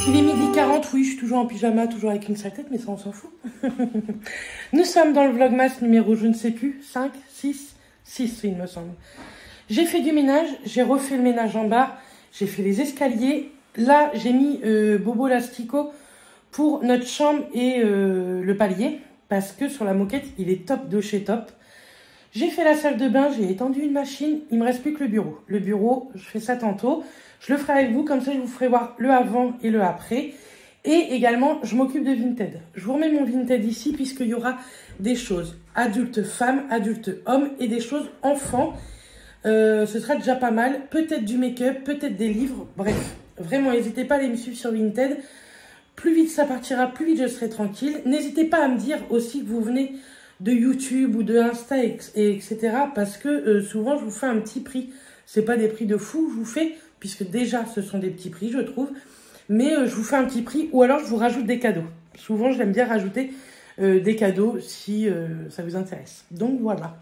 Il est 12h40, oui, je suis toujours en pyjama, toujours avec une sale tête, mais ça, on s'en fout. Nous sommes dans le vlogmas numéro, je ne sais plus, 5, 6, 6, il me semble. J'ai fait du ménage, j'ai refait le ménage en bas, j'ai fait les escaliers. Là, j'ai mis Bobo Lastico pour notre chambre et le palier, parce que sur la moquette, il est top de chez top. J'ai fait la salle de bain, j'ai étendu une machine, il me reste plus que le bureau. Le bureau, je fais ça tantôt. Je le ferai avec vous, comme ça je vous ferai voir le avant et le après. Et également, je m'occupe de Vinted. Je vous remets mon Vinted ici, puisqu'il y aura des choses adultes femmes, adultes hommes et des choses enfants. Ce sera déjà pas mal. Peut-être du make-up, peut-être des livres. Bref, vraiment, n'hésitez pas à aller me suivre sur Vinted. Plus vite ça partira, plus vite je serai tranquille. N'hésitez pas à me dire aussi que vous venez de YouTube ou de Insta, etc. Parce que souvent, je vous fais un petit prix. C'est pas des prix de fou, je vous fais, puisque déjà, ce sont des petits prix, je trouve. Mais je vous fais un petit prix, ou alors je vous rajoute des cadeaux. Souvent, j'aime bien rajouter des cadeaux si ça vous intéresse. Donc, voilà.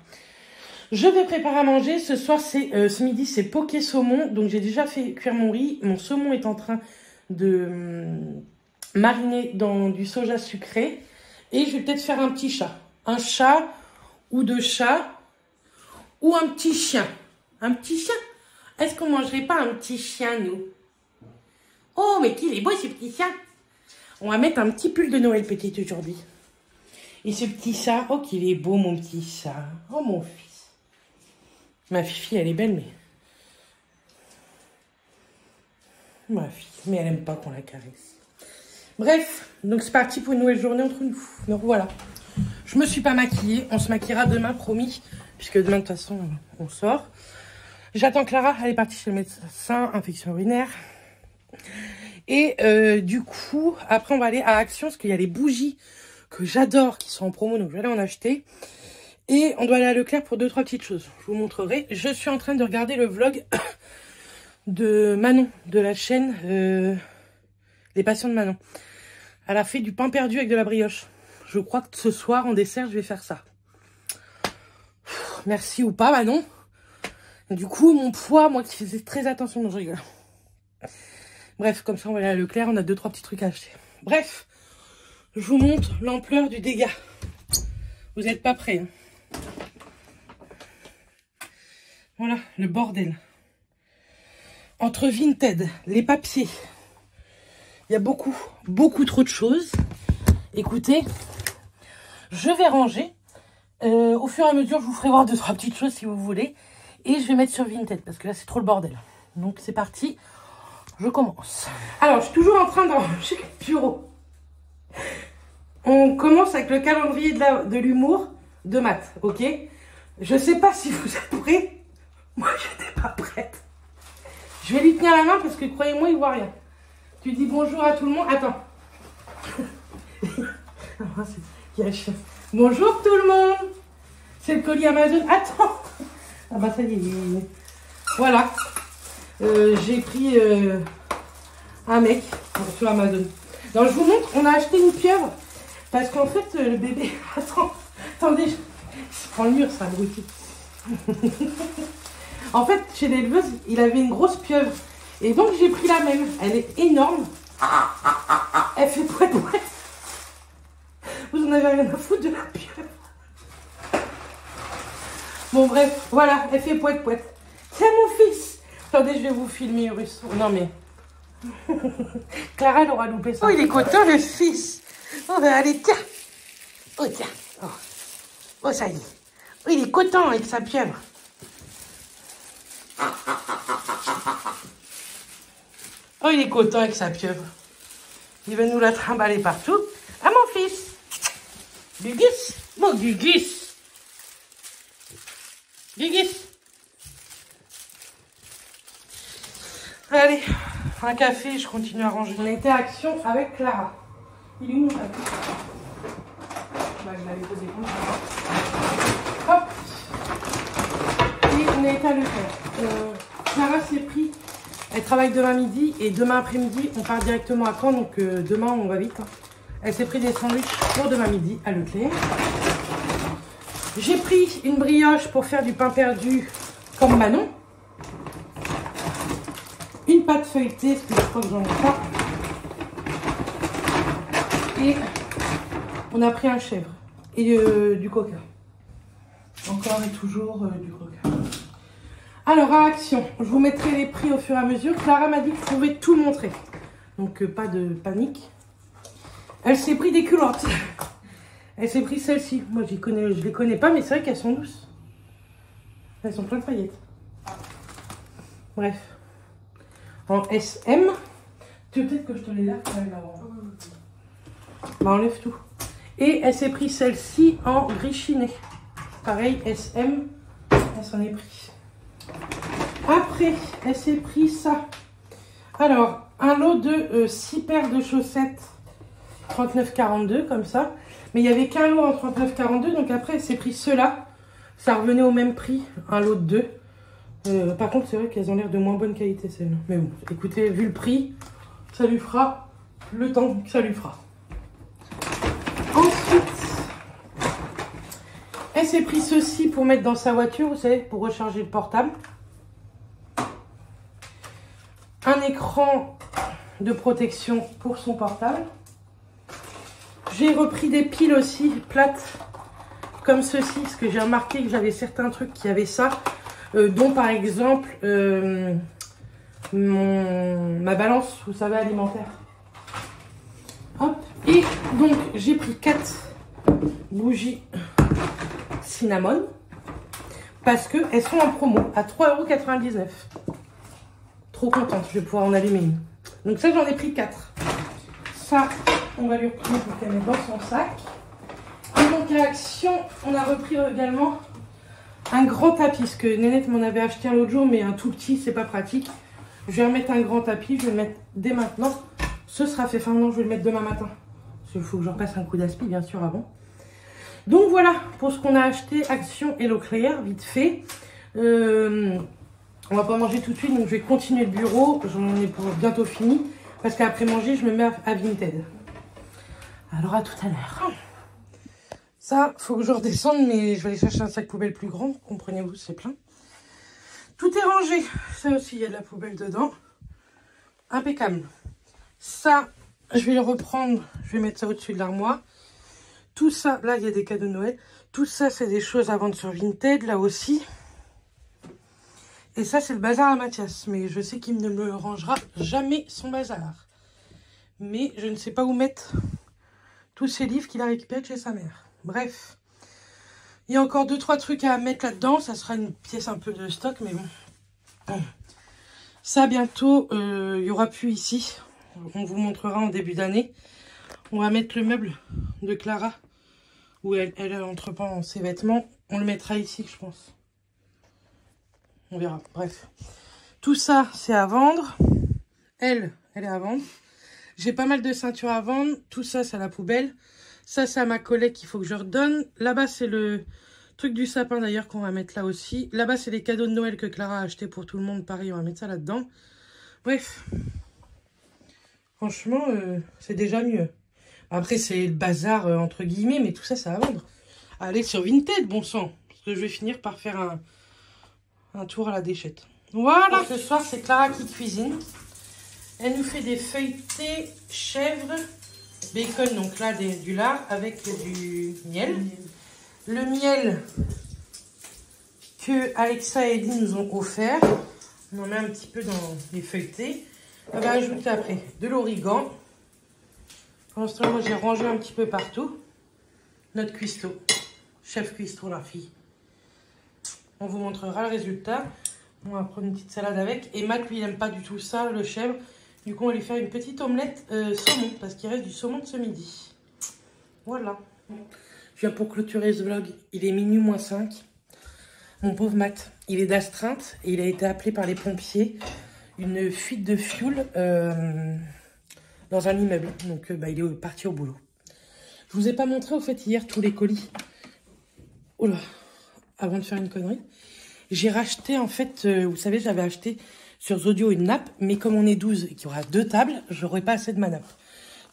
Je vais préparer à manger. Ce soir, ce midi, c'est poké saumon. Donc, j'ai déjà fait cuire mon riz. Mon saumon est en train de mariner dans du soja sucré. Et je vais peut-être faire un petit chat. Un chat ou deux chats ou un petit chien. Un petit chien. Est-ce qu'on mangerait pas un petit chien, nous? Oh, mais qu'il est beau, ce petit chat. On va mettre un petit pull de Noël, petite, aujourd'hui. Et ce petit chat, oh, qu'il est beau, mon petit chat. Oh, mon fils. Ma fille, elle est belle, mais... Ma fille, mais elle aime pas qu'on la caresse. Bref, donc c'est parti pour une nouvelle journée entre nous. Donc voilà. Je me suis pas maquillée. On se maquillera demain, promis. Puisque demain, de toute façon, on sort. J'attends Clara. Elle est partie chez le médecin, infection urinaire. Et du coup, après, on va aller à Action. Parce qu'il y a les bougies que j'adore qui sont en promo. Donc, je vais aller en acheter. Et on doit aller à Leclerc pour 2-3 petites choses. Je vous montrerai. Je suis en train de regarder le vlog de Manon, de la chaîne Les Passions de Manon. Elle a fait du pain perdu avec de la brioche. Je crois que ce soir, en dessert, je vais faire ça. Merci ou pas, Manon. Du coup, mon poids, moi qui faisais très attention, non, je rigole. Bref, comme ça, on va aller à Leclerc. On a 2-3 petits trucs à acheter. Bref, je vous montre l'ampleur du dégât. Vous n'êtes pas prêts. Hein. Voilà, le bordel. Entre Vinted, les papiers, il y a beaucoup trop de choses. Écoutez, je vais ranger. Au fur et à mesure, je vous ferai voir 2-3 petites choses si vous voulez. Et je vais mettre sur Vinted parce que là, c'est trop le bordel. Donc, c'est parti. Je commence. Alors, je suis toujours en train de ranger le bureau. On commence avec le calendrier de l'humour de maths, ok? Je sais pas si vous êtes prêts. Moi, j'étais pas prête. Je vais lui tenir la main parce que, croyez-moi, il voit rien. Tu dis bonjour à tout le monde. Attends. Bonjour tout le monde. C'est le colis Amazon. Attends. Ah bah ça y est. Voilà. J'ai pris un mec sur Amazon. Donc je vous montre, on a acheté une pieuvre. Parce qu'en fait, le bébé... Attendez, je prends le mur, ça abruti. En fait, chez l'éleveur, il avait une grosse pieuvre. Et donc, j'ai pris la même. Elle est énorme. Elle fait pouet. Vous en avez rien à foutre de la pieuvre. Bon, bref, voilà, elle fait pouet. C'est mon fils. Attendez, je vais vous filmer, Urus. Non, mais... Clara, elle aura loupé ça. Oh, il est content, le fils. Oh, ben, allez, tiens. Oh, tiens. Oh, ça y est. Oh, il est content avec sa pieuvre. Oh, il est content avec sa pieuvre. Il va nous la trimballer partout. Ah, mon fils. Gugus. Mon Gugus. Gugus. Allez, un café, je continue à ranger. On a été à Action avec Clara. Il est où mon café? Bah, je l'avais posé comme ça. Hop. Et on a été à Leclerc. Clara s'est pris... Elle travaille demain midi et demain après-midi, on part directement à Caen. Donc demain, on va vite. Hein. Elle s'est pris des sandwichs pour demain midi à Leclerc. J'ai pris une brioche pour faire du pain perdu comme Manon. Une pâte feuilletée, parce que je crois que j'en ai pas. Et on a pris un chèvre et du coca. Encore et toujours du coca. Alors, à Action, je vous mettrai les prix au fur et à mesure. Clara m'a dit que je pouvais tout montrer. Donc, pas de panique. Elle s'est pris des culottes. Elle s'est pris celle-ci. Moi, je les connais pas, mais c'est vrai qu'elles sont douces. Elles sont pleines de paillettes. Bref. En SM. Tu veux peut-être que je te les lave quand même avant. Bah, enlève tout. Et elle s'est pris celle-ci en gris chiné. Pareil, SM. Elle s'en est pris. Après, elle s'est pris ça. Alors, un lot de 6 paires de chaussettes 39,42 comme ça. Mais il n'y avait qu'un lot en 39,42. Donc après, elle s'est pris ceux-là. Ça revenait au même prix, un lot de 2. Par contre, c'est vrai qu'elles ont l'air de moins bonne qualité, celles-là. Mais bon, écoutez, vu le prix, ça lui fera le temps que ça lui fera. Ensuite, elle s'est pris ceci pour mettre dans sa voiture, vous savez, pour recharger le portable. Un écran de protection pour son portable. J'ai repris des piles aussi, plates, comme ceci, parce que j'ai remarqué que j'avais certains trucs qui avaient ça, dont par exemple ma balance, vous savez, alimentaire. Hop. Et donc, j'ai pris 4 bougies cinnamon, parce qu'elles sont en promo à 3,99 €. Trop contente, je vais pouvoir en allumer une. Donc ça, j'en ai pris 4. Ça, on va lui reprendre pour qu'elle mette dans son sac. Et donc à Action, on a repris également un grand tapis. Parce que Nénette m'en avait acheté un l'autre jour, mais un tout petit, c'est pas pratique. Je vais remettre un grand tapis, je vais le mettre dès maintenant. Ce sera fait. Enfin non, je vais le mettre demain matin. Parce qu'il faut que je repasse un coup d'aspi, bien sûr, avant. Donc voilà, pour ce qu'on a acheté, Action et Leclerc, vite fait. On va pas manger tout de suite, donc je vais continuer le bureau. J'en ai pour bientôt fini. Parce qu'après manger, je me mets à Vinted. Alors à tout à l'heure. Ça, faut que je redescende, mais je vais aller chercher un sac poubelle plus grand. Comprenez-vous, c'est plein. Tout est rangé. Ça aussi, il y a de la poubelle dedans. Impeccable. Ça, je vais le reprendre. Je vais mettre ça au-dessus de l'armoire. Tout ça, là, il y a des cadeaux de Noël. Tout ça, c'est des choses à vendre sur Vinted, là aussi. Et ça, c'est le bazar à Mathias. Mais je sais qu'il ne me rangera jamais son bazar. Mais je ne sais pas où mettre tous ces livres qu'il a récupérés de chez sa mère. Bref. Il y a encore 2-3 trucs à mettre là-dedans. Ça sera une pièce un peu de stock, mais bon. Ça, bientôt, il n'y aura plus ici. On vous montrera en début d'année. On va mettre le meuble de Clara, où elle entreprend ses vêtements. On le mettra ici, je pense. On verra. Bref. Tout ça, c'est à vendre. Elle est à vendre. J'ai pas mal de ceintures à vendre. Tout ça, c'est à la poubelle. Ça, c'est à ma collègue qu'il faut que je redonne. Là-bas, c'est le truc du sapin, d'ailleurs, qu'on va mettre là aussi. Là-bas, c'est les cadeaux de Noël que Clara a acheté pour tout le monde. Pareil, on va mettre ça là-dedans. Bref. Franchement, c'est déjà mieux. Après, c'est le bazar, entre guillemets, mais tout ça, c'est à vendre. Allez sur Vinted, bon sang. Parce que je vais finir par faire un tour à la déchette. Voilà. Donc, ce soir, c'est Clara qui cuisine. Elle nous fait des feuilletés chèvre, bacon, donc là, du lard avec du miel. Le miel que Alexa et Eddie nous ont offert. On en met un petit peu dans les feuilletés. On va ajouter après de l'origan. Pour l'instant, moi, j'ai rangé un petit peu partout. Notre cuistot. Chef cuistot, la fille. On vous montrera le résultat. On va prendre une petite salade avec. Et Matt, lui, il n'aime pas du tout ça, le chèvre. Du coup, on va lui faire une petite omelette saumon. Parce qu'il reste du saumon de ce midi. Voilà. Je viens pour clôturer ce vlog. Il est minuit moins 5. Mon pauvre Matt, il est d'astreinte. Et il a été appelé par les pompiers. Une fuite de fioul dans un immeuble. Donc, il est parti au boulot. Je vous ai pas montré, au fait, hier, tous les colis. Oh là, avant de faire une connerie. J'ai racheté, en fait, vous savez, j'avais acheté sur Zodio une nappe. Mais comme on est 12 et qu'il y aura 2 tables, j'aurai pas assez de ma nappe.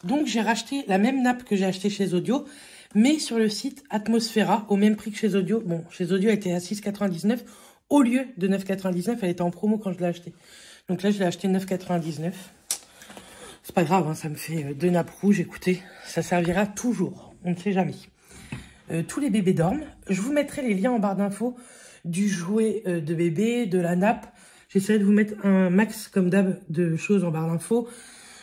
Donc, j'ai racheté la même nappe que j'ai acheté chez Zodio. Mais sur le site Atmosphera, au même prix que chez Zodio. Bon, chez Zodio, elle était à 6,99 € au lieu de 9,99 €. Elle était en promo quand je l'ai acheté. Donc là, je l'ai acheté 9,99 €. C'est pas grave, hein, ça me fait 2 nappes rouges. Écoutez, ça servira toujours. On ne sait jamais. Tous les bébés dorment. Je vous mettrai les liens en barre d'infos du jouet de bébé, de la nappe. J'essaierai de vous mettre un max, comme d'hab, de choses en barre d'infos.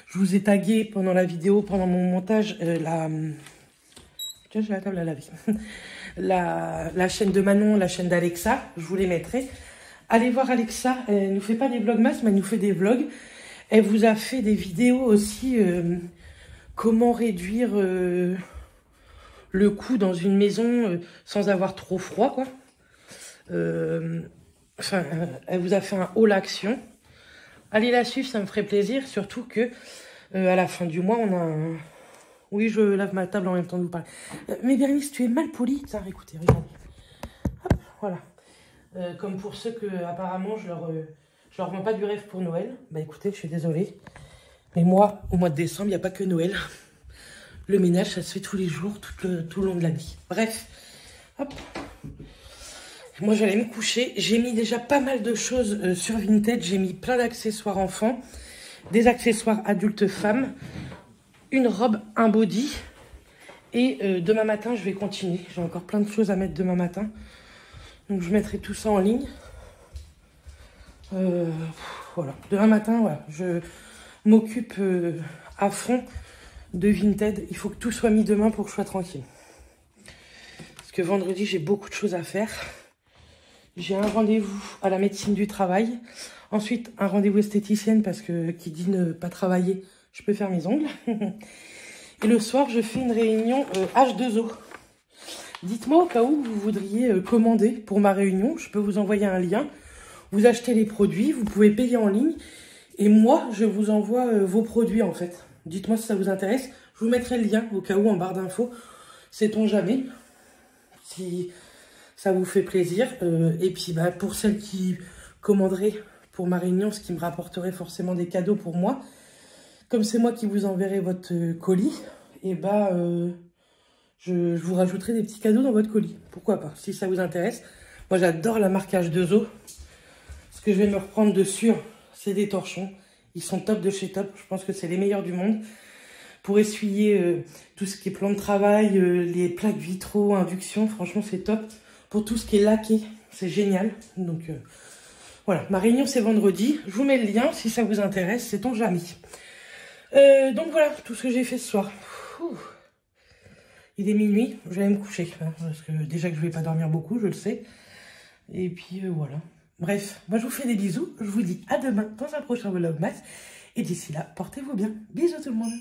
Je vous ai tagué pendant la vidéo, pendant mon montage, Tiens, j'ai la table à laver. La chaîne de Manon, la chaîne d'Alexa, je vous les mettrai. Allez voir Alexa, elle nous fait pas des vlogmas, mais elle nous fait des vlogs. Elle vous a fait des vidéos aussi, comment réduire le coût dans une maison sans avoir trop froid, quoi. Enfin, elle vous a fait un haul action. Allez la suivre, ça me ferait plaisir, surtout que à la fin du mois, on a un... Oui, je lave ma table en même temps de vous parler. Mais Bérénice, tu es mal polie. Tiens, écoutez, regardez. Hop, voilà. Comme pour ceux que, apparemment, je leur vends pas du rêve pour Noël. Bah écoutez, je suis désolée. Mais moi, au mois de décembre, il n'y a pas que Noël. Le ménage, ça se fait tous les jours, tout le long de l'année. Bref, hop. Moi, j'allais me coucher. J'ai mis déjà pas mal de choses sur Vinted. J'ai mis plein d'accessoires enfants, des accessoires adultes femmes, une robe, un body. Et demain matin, je vais continuer. J'ai encore plein de choses à mettre demain matin. Donc, je mettrai tout ça en ligne. Voilà. Demain matin, voilà, je m'occupe à fond de Vinted. Il faut que tout soit mis demain pour que je sois tranquille. Parce que vendredi, j'ai beaucoup de choses à faire. J'ai un rendez-vous à la médecine du travail. Ensuite, un rendez-vous esthéticienne parce que qui dit ne pas travailler, je peux faire mes ongles. Et le soir, je fais une réunion H2O. Dites-moi au cas où vous voudriez commander pour ma réunion. Je peux vous envoyer un lien. Vous achetez les produits, vous pouvez payer en ligne. Et moi, je vous envoie vos produits en fait. Dites-moi si ça vous intéresse. Je vous mettrai le lien au cas où en barre d'infos. Sait-on jamais si ça vous fait plaisir. Et puis bah, pour celles qui commanderaient pour ma réunion, ce qui me rapporterait forcément des cadeaux pour moi. Comme c'est moi qui vous enverrai votre colis, et bah je vous rajouterai des petits cadeaux dans votre colis. Pourquoi pas, si ça vous intéresse. Moi j'adore la marque H2O. Ce que je vais me reprendre dessus, c'est des torchons. Ils sont top de chez top. Je pense que c'est les meilleurs du monde. Pour essuyer tout ce qui est plan de travail, les plaques vitraux, induction, franchement c'est top. Pour tout ce qui est laqué, c'est génial. Donc voilà, ma réunion c'est vendredi. Je vous mets le lien si ça vous intéresse, sait-on jamais. Donc voilà, tout ce que j'ai fait ce soir. Ouh. Il est minuit, je vais aller me coucher. Hein, parce que déjà que je ne vais pas dormir beaucoup, je le sais. Et puis voilà. Bref, moi je vous fais des bisous. Je vous dis à demain dans un prochain vlogmas. Et d'ici là, portez-vous bien. Bisous tout le monde.